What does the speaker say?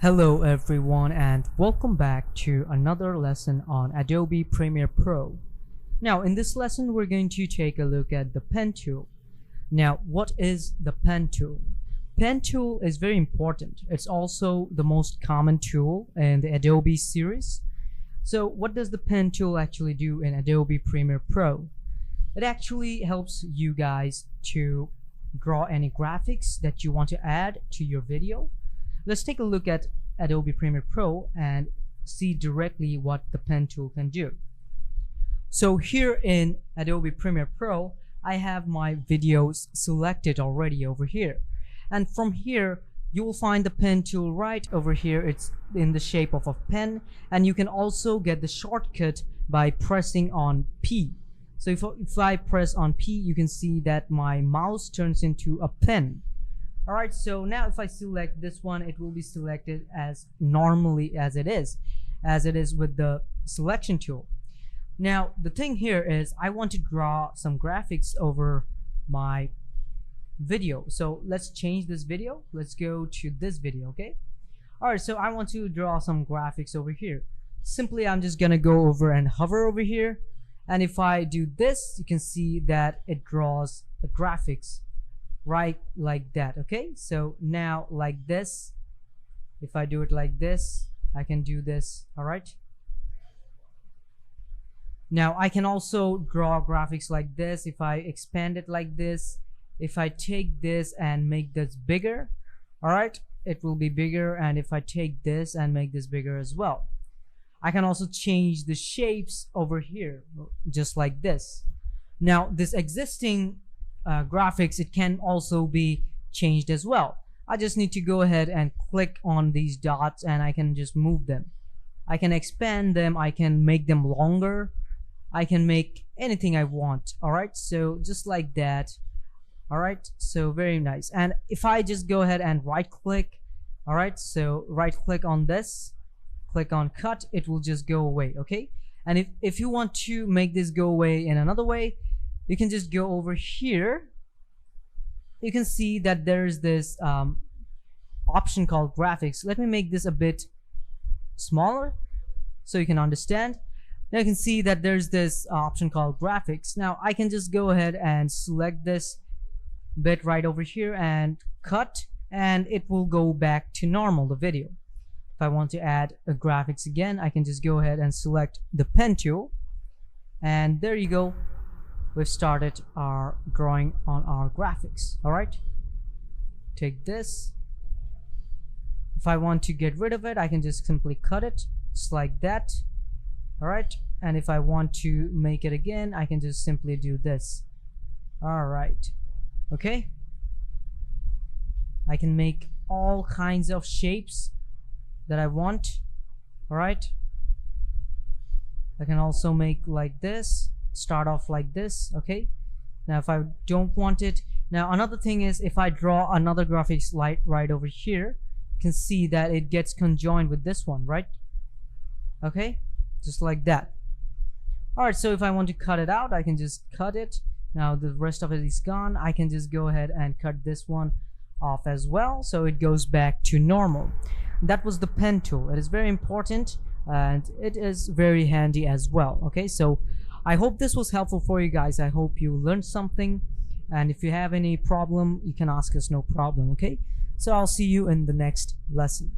Hello everyone and welcome back to another lesson on Adobe Premiere Pro. Now in this lesson we're going to take a look at the pen tool. Now what is the pen tool? Pen tool is very important. It's also the most common tool in the Adobe series. So what does the pen tool actually do in Adobe Premiere Pro? It actually helps you guys to draw any graphics that you want to add to your video. Let's take a look at Adobe Premiere Pro and see directly what the pen tool can do. So here in Adobe Premiere Pro, I have my videos selected already over here. And from here, you will find the pen tool right over here. It's in the shape of a pen, and you can also get the shortcut by pressing on P. So if I press on P, you can see that my mouse turns into a pen. Alright, so now if I select this one, it will be selected as normally as it is with the selection tool. Now the thing here is I want to draw some graphics over my video. So let's change this video. Let's go to this video, okay? Alright, so I want to draw some graphics over here. Simply I'm just gonna go over and hover over here, and if I do this, you can see that it draws the graphics right like that. Okay, so now like this, if I do it like this, I can do this. All right, now I can also draw graphics like this. If I expand it like this, if I take this and make this bigger, all right, it will be bigger. And if I take this and make this bigger as well, I can also change the shapes over here just like this. Now this existing graphics, it can also be changed as well. I just need to go ahead and click on these dots and I can just move them. I can expand them, I can make them longer, I can make anything I want. Alright, so just like that. Alright, so very nice. And if I just go ahead and right click, alright, so right click on this, click on cut, it will just go away. Okay, and if you want to make this go away in another way, you can just go over here. You can see that there's this option called graphics. Let me make this a bit smaller so you can understand. Now you can see that there's this option called graphics. Now I can just go ahead and select this bit right over here and cut, and it will go back to normal, the video. If I want to add a graphics again, I can just go ahead and select the pen tool, and there you go. We've started our drawing on our graphics. All right, take this. If I want to get rid of it, I can just simply cut it just like that. All right, and if I want to make it again, I can just simply do this. All right, okay, I can make all kinds of shapes that I want. All right, I can also make like this, start off like this. Okay, now if I don't want it, now another thing is if I draw another graphics light right over here, you can see that it gets conjoined with this one, right? Okay, just like that. All right, so if I want to cut it out, I can just cut it. Now the rest of it is gone. I can just go ahead and cut this one off as well, so it goes back to normal. That was the pen tool. It is very important and it is very handy as well. Okay, so I hope this was helpful for you guys. I hope you learned something, and if you have any problem, you can ask us, no problem. Okay, so I'll see you in the next lesson.